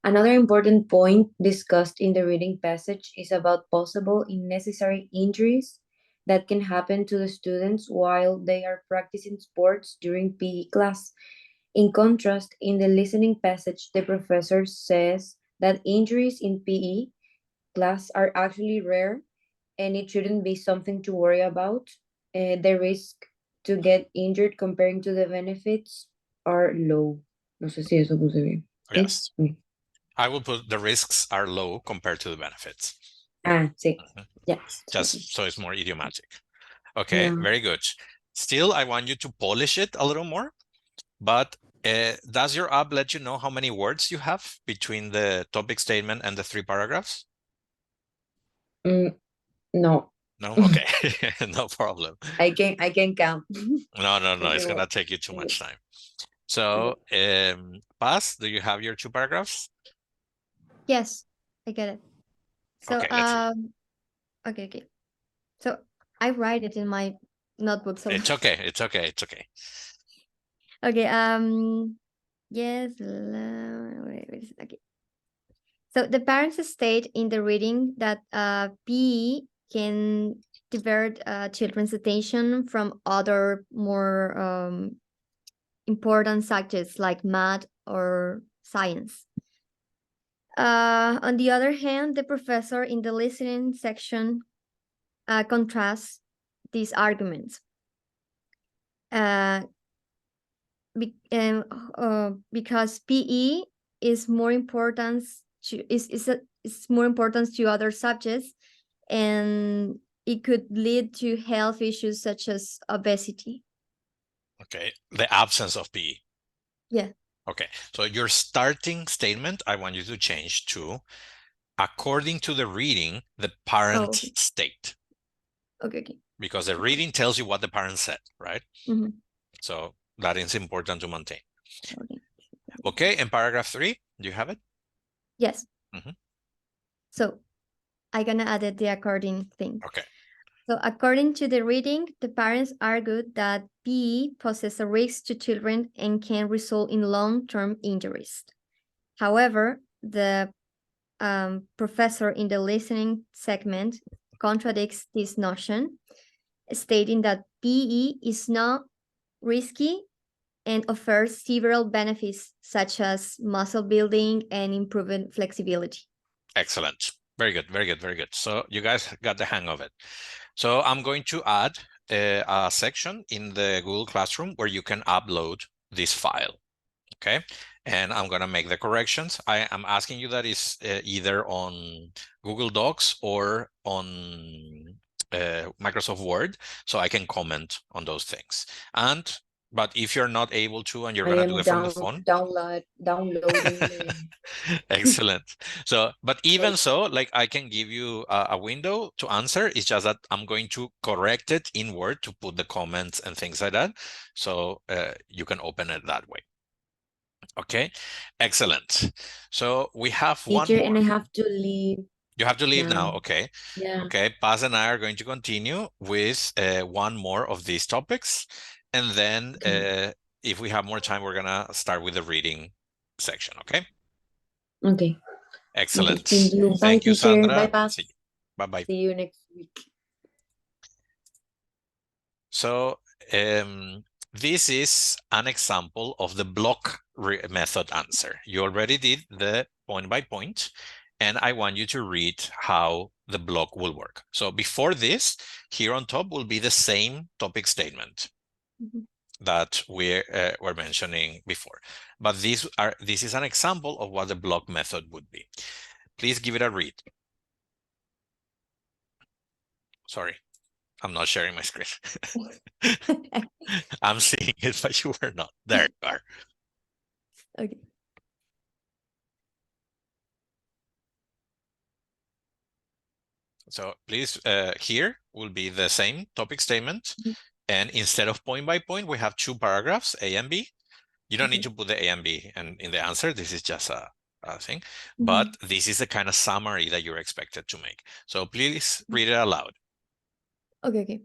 Another important point discussed in the reading passage is about possible unnecessary injuries that can happen to the students while they are practicing sports during PE class. In contrast, in the listening passage, the professor says that injuries in PE class are actually rare and it shouldn't be something to worry about. The risk to get injured comparing to the benefits are low. No sé si eso puse bien. Yes. Sí. I will put the risks are low compared to the benefits. Sí. Mhm. Yeah. Just so it's more idiomatic. Okay, Yeah. very good. Still, I want you to polish it a little more, but does your app let you know how many words you have between the topic statement and the 3 paragraphs? No, No? Okay, no problem. I can count. No, Let me it's gonna work. take you too much time. So, Paz, do you have your 2 paragraphs? Yes, I get it. So Okay, let's see. okay. So I write it in my notebook. So It's okay. okay. Yes. Okay. So the parents state in the reading that PE can divert children's attention from other more important subjects like math or science. On the other hand, the professor in the listening section contrasts these arguments. Because PE is more important is more important to other subjects, and it could lead to health issues such as obesity. Okay, the absence of PE. Yeah. Okay, so your starting statement, I want you to change to, according to the reading, the parent okay. state. Okay. Because the reading tells you what the parent said, right? Mhm. So that is important to maintain. Okay. Okay, in paragraph 3, do you have it? Yes. Mhm. So I'm gonna add the according thing. Okay. So according to the reading, the parents argued that PE poses a risk to children and can result in long-term injuries. However, the professor in the listening segment contradicts this notion, stating that PE is not risky and offers several benefits such as muscle building and improving flexibility. Excellent. Very good. So you guys got the hang of it. So I'm going to add a section in the Google Classroom where you can upload this file. Okay, and I'm gonna make the corrections. I am asking you that is either on Google Docs or on Microsoft Word, so I can comment on those things. But if you're not able to and you're I gonna am do it from the phone, downloading. excellent. So, but even so, like I can give you a window to answer. It's just that I'm going to correct it in Word to put the comments and things like that. So you can open it that way. Okay, excellent. So we have one Teacher, more. and I have to leave. You have to leave now. now. Okay. Yeah. Okay. Paz and I are going to continue with one more of these topics. And then if we have more time, we're going to start with the reading section. Okay. Okay. Excellent. Thank you. Bye, Thank you, teacher. Sandra. Bye, Paz. Bye-bye. See you next week. So this is an example of the block method answer. You already did the point by point, and I want you to read how the block will work. So before this, here on top will be the same topic statement that we were mentioning before. But this is an example of what the block method would be. Please give it a read. Sorry, I'm not sharing my screen. I'm seeing it, but you were not. There you are. Okay. So please, here will be the same topic statement. And instead of point by point, we have two paragraphs, A and B. You don't need to put the A and B in the answer. This is just a thing. But this is the kind of summary that you're expected to make. So please read it aloud. Okay.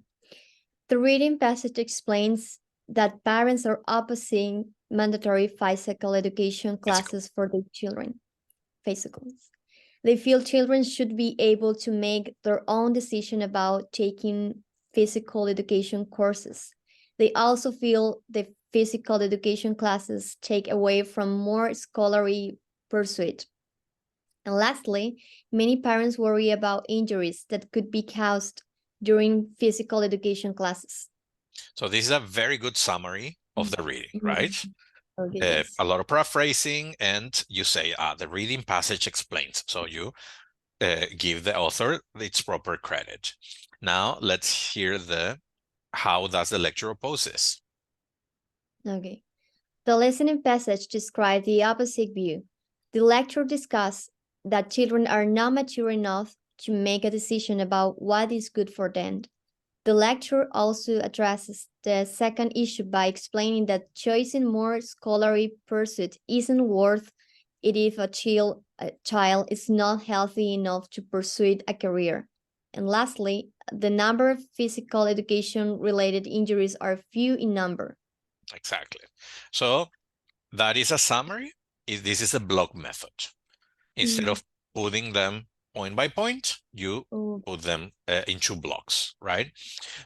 The reading passage explains that parents are opposing mandatory physical education classes for their children. Physicals. They feel children should be able to make their own decision about taking physical education courses. They also feel the physical education classes take away from more scholarly pursuit. And lastly, many parents worry about injuries that could be caused during physical education classes. So this is a very good summary of the reading, right? Okay, yes. A lot of paraphrasing, and you say, the reading passage explains. So you give the author its proper credit. Now let's hear how does the lecture oppose this? Okay. The listening passage describes the opposite view. The lecture discusses that children are not mature enough to make a decision about what is good for them. The lecture also addresses the second issue by explaining that choosing more scholarly pursuit isn't worth it if a child is not healthy enough to pursue a career. And lastly, the number of physical education related injuries are few in number. Exactly. So that is a summary. This is a block method. Instead of putting them point by point, you put them in two blocks, right?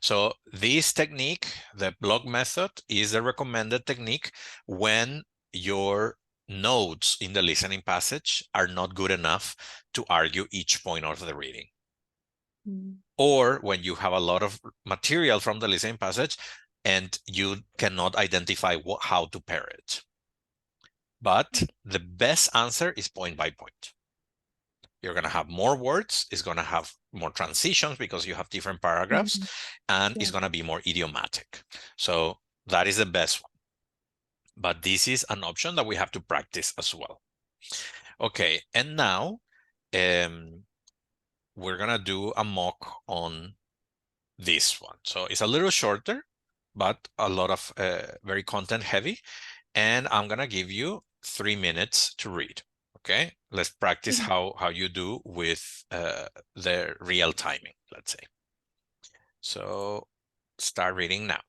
So this technique, the block method, is the recommended technique when your notes in the listening passage are not good enough to argue each point of the reading. Or when you have a lot of material from the listening passage and you cannot identify how to pair it. But the best answer is point by point. You're going to have more words, it's going to have more transitions because you have different paragraphs, and it's going to be more idiomatic. So that is the best one. But this is an option that we have to practice as well. Okay, and now we're going to do a mock on this one. So it's a little shorter, but a lot of very content heavy. And I'm going to give you 3 minutes to read. Okay, let's practice how you do with the real timing, let's say. So start reading now.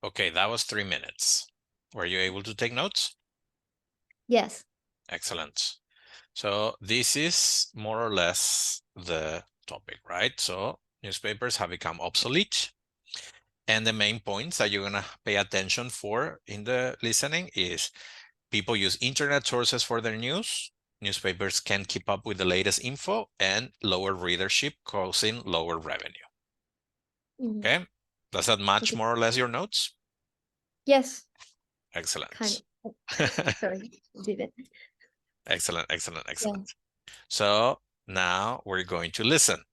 Okay, that was 3 minutes. Were you able to take notes? Yes. Excellent. So this is more or less the topic, right? So newspapers have become obsolete. And the main points that you're gonna pay attention for in the listening is people use internet sources for their news. Newspapers can keep up with the latest info, and lower readership causing lower revenue. Mhm. Okay, does that match Okay. more or less your notes? Yes. Excellent. Kind of. Sorry, did it. Excellent, excellent, Yeah. excellent. So now we're going to listen.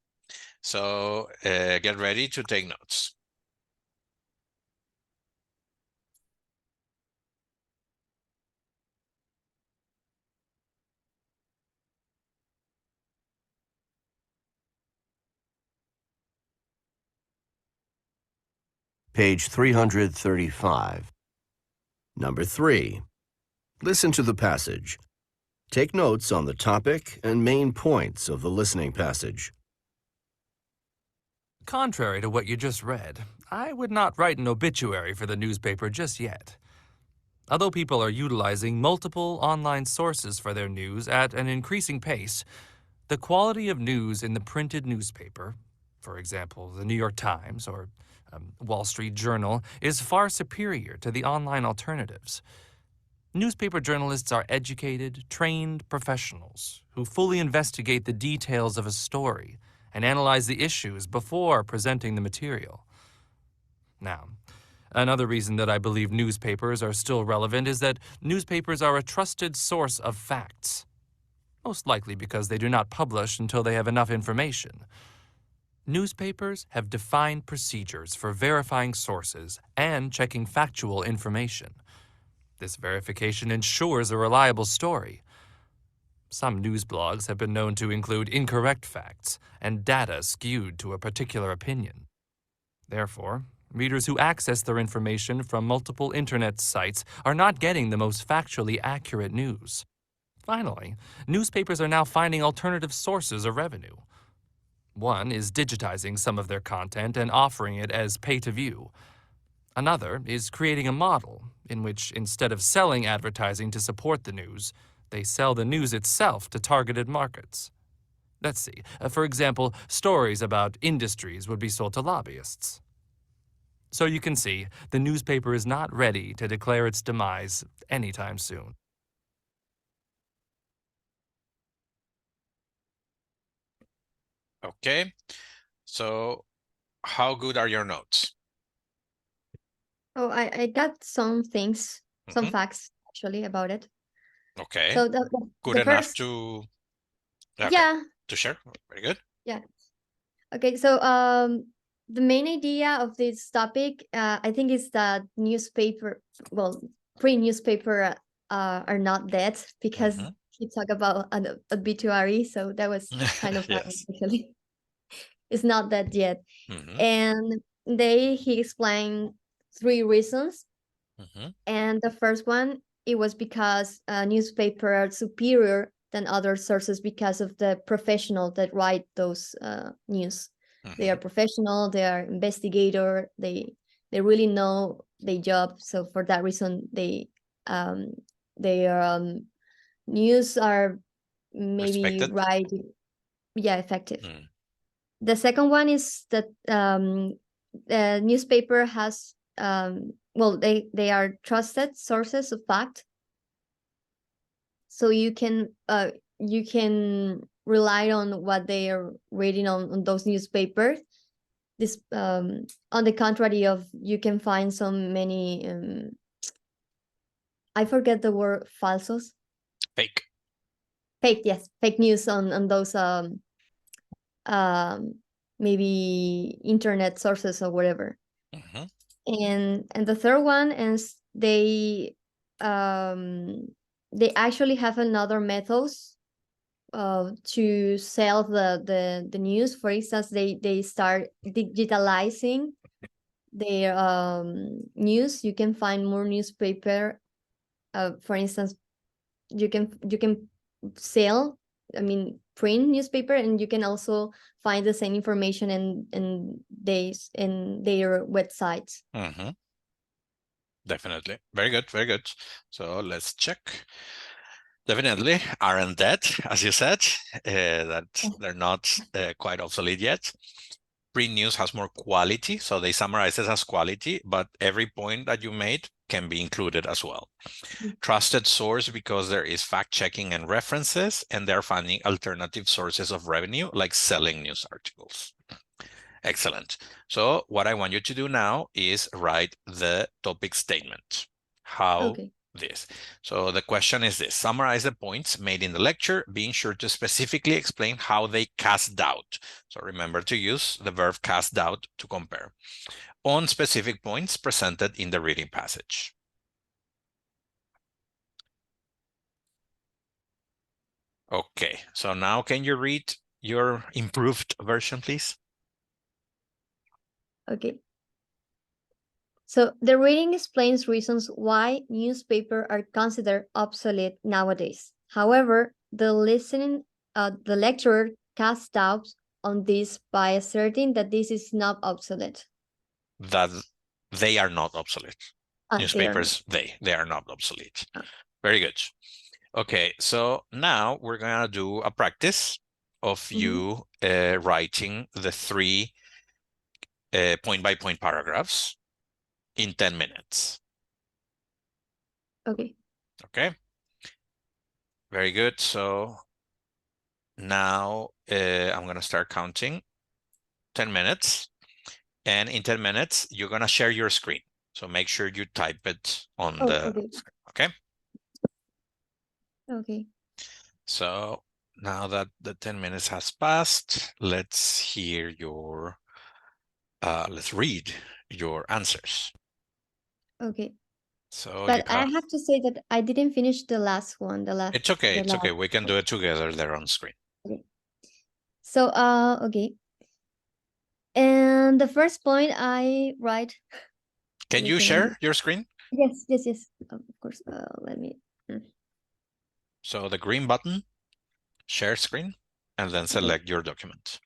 So get ready to take notes. Page 335. Number 3. Listen to the passage. Take notes on the topic and main points of the listening passage. Contrary to what you just read, I would not write an obituary for the newspaper just yet. Although people are utilizing multiple online sources for their news at an increasing pace, the quality of news in the printed newspaper, for example, the New York Times or Wall Street Journal, is far superior to the online alternatives. Newspaper journalists are educated, trained professionals who fully investigate the details of a story and analyze the issues before presenting the material. Now, another reason that I believe newspapers are still relevant is that newspapers are a trusted source of facts, most likely because they do not publish until they have enough information. Newspapers have defined procedures for verifying sources and checking factual information. This verification ensures a reliable story. Some news blogs have been known to include incorrect facts and data skewed to a particular opinion. Therefore, readers who access their information from multiple internet sites are not getting the most factually accurate news. Finally, newspapers are now finding alternative sources of revenue. One is digitizing some of their content and offering it as pay-to-view. Another is creating a model in which, instead of selling advertising to support the news, they sell the news itself to targeted markets. Let's see. For example, stories about industries would be sold to lobbyists. So you can see, the newspaper is not ready to declare its demise anytime soon. Okay, so how good are your notes? Oh, I got some things, some Mhm. facts actually about it. Okay, So good the enough first, to okay, yeah, to share. Very good. yeah. Okay, so the main idea of this topic, I think, is that newspaper, well, print newspaper are not dead, because Mhm. he talked about an obituary, so that was kind of funny Yes. actually. It's not dead yet, Mhm. and he explained 3 reasons. Mhm. And the first one, it was because newspaper are superior than other sources because of the professional that write those news. They are Mhm. professional, they are investigator, they really know their job. So for that reason, their news are maybe Respected. right, yeah, effective. Mm. The second one is that the newspaper has well, they are trusted sources of fact, so you can rely on what they are reading on those newspapers. This on the contrary of, you can find so many I forget the word, falsos, Fake. fake, yes, fake news on those um maybe internet sources or whatever. Mhm. And the third one is they actually have another methods to sell the news. For instance, they start digitalizing their news. You can find more newspaper. For instance, you can sell, I mean, print newspaper, and you can also find the same information in their websites. Mhm. Definitely. Very good. Very good. So let's check. Definitely aren't dead, as you said, that they're not quite obsolete yet. Print news has more quality, so they summarize it as quality, but every point that you made can be included as well. Trusted source because there is fact checking and references, and they're finding alternative sources of revenue like selling news articles. Excellent. So what I want you to do now is write the topic statement. How this. So the question is this: summarize the points made in the lecture, being sure to specifically explain how they cast doubt. So remember to use the verb cast doubt to compare on specific points presented in the reading passage. Okay, so now can you read your improved version, please? Okay. So the reading explains reasons why newspapers are considered obsolete nowadays. However, the lecturer casts doubts on this by asserting that this is not obsolete. That they are not obsolete. Newspapers, they are not obsolete. Very good. Okay, so now we're gonna do a practice of you writing the 3 point-by-point paragraphs in 10 minutes. Okay. Okay. Very good. So now I'm gonna start counting 10 minutes. And in 10 minutes, you're gonna share your screen. So make sure you type it on the screen, okay? Okay. So now that the 10 minutes has passed, let's hear your, let's read your answers. Okay. So but I have to say that I didn't finish the last one. It's okay. It's okay. We can do it together there on screen. Okay. So, okay. And the first point I write. Can you share your screen? Yes. Of course. Let me. So the green button, share screen, and then select your document.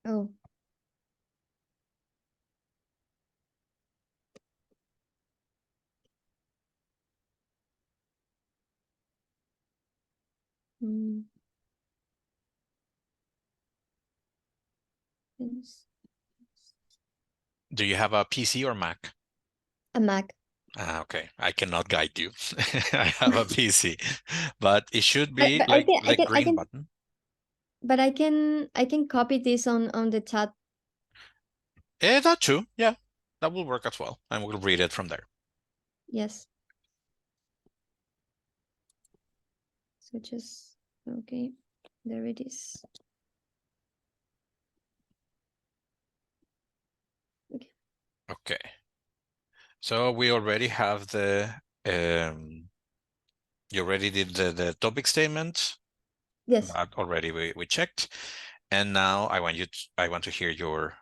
Oh. Do you have a PC or Mac? A Mac. Okay, I cannot guide you. I have a PC, but it should be but like I the can, green button. But I can copy this on the chat. That too. Yeah, that will work as well. And we'll read it from there. Yes. So just, okay, there it is. Okay. So we already have the, you already did the topic statement. Yes. That already we checked. And now I want to hear your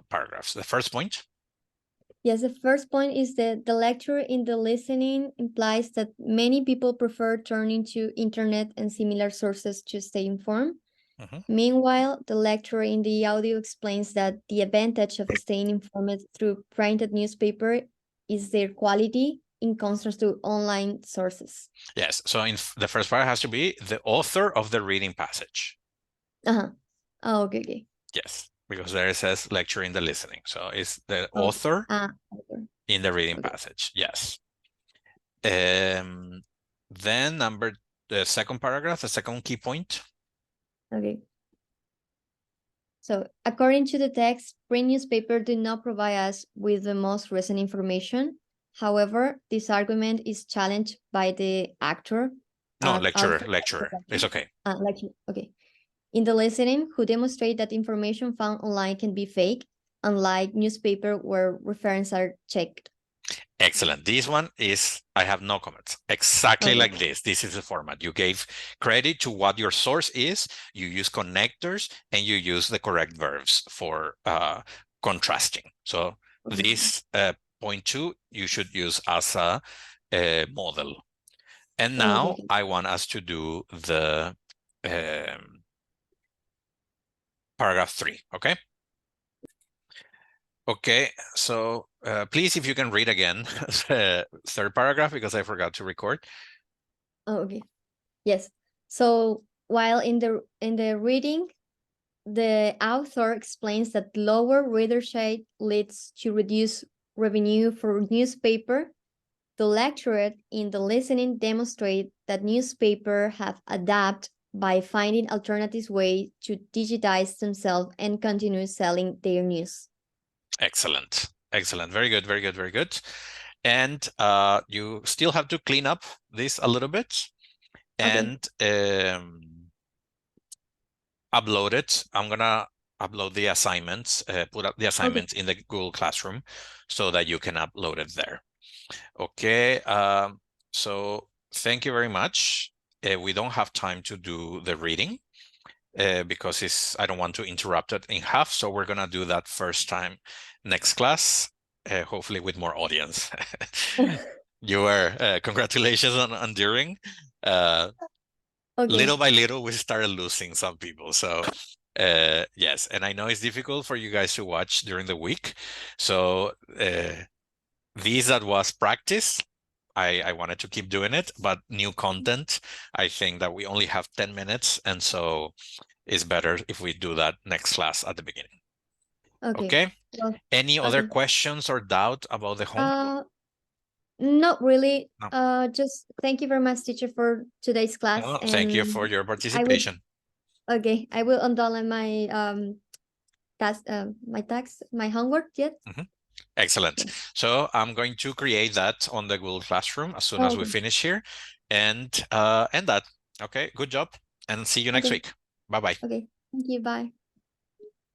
paragraphs. The first point. Yes, the first point is that the lecture in the listening implies that many people prefer turning to internet and similar sources to stay informed. Meanwhile, the lecturer in the audio explains that the advantage of staying informed through printed newspaper is their quality in contrast to online sources. Yes, so in the first part has to be the author of the reading passage. Oh, okay. Yes, because there it says lecture in the listening. So it's the author in the reading passage. Yes. Then the second paragraph, the second key point. Okay. So according to the text, print newspapers do not provide us with the most recent information. However, this argument is challenged by the actor. No, lecturer. It's okay. Lecturer, okay. In the listening, who demonstrate that information found online can be fake, unlike newspaper where references are checked. Excellent. This one is, I have no comments. Exactly Okay. like this. This is the format. You gave credit to what your source is, you use connectors, and you use the correct verbs for contrasting. So this point 2, you should use as a model. And now Okay. I want us to do the paragraph 3, okay? Okay, so please, if you can read again the third paragraph, because I forgot to record. Oh, okay. Yes. So while in the reading, the author explains that lower readership leads to reduced revenue for newspaper. The lecturer in the listening demonstrate that newspaper have adapted by finding alternative ways to digitize themselves and continue selling their news. Excellent. Excellent. Very good. Very good. Very good. And you still have to clean up this a little bit and upload it. I'm gonna upload the assignments, put up the assignments in the Google Classroom so that you can upload it there. Okay. So thank you very much. We don't have time to do the reading because I don't want to interrupt it in half. So we're gonna do that first time next class, hopefully with more audience. You were, congratulations on enduring. Little by little, we started losing some people. So yes, and I know it's difficult for you guys to watch during the week. So that was practice. I wanted to keep doing it, but new content, I think that we only have 10 minutes. And so it's better if we do that next class at the beginning. Okay. Well, Any other questions or doubt about the homework? Not really. No. Just thank you very much, teacher, for today's class. No, thank you for your participation. I will underline my my homework yet. Excellent. So I'm going to create that on the Google Classroom as soon as we finish here and end that. Okay, good job and see you next week. Bye-bye. Okay, thank you. Bye.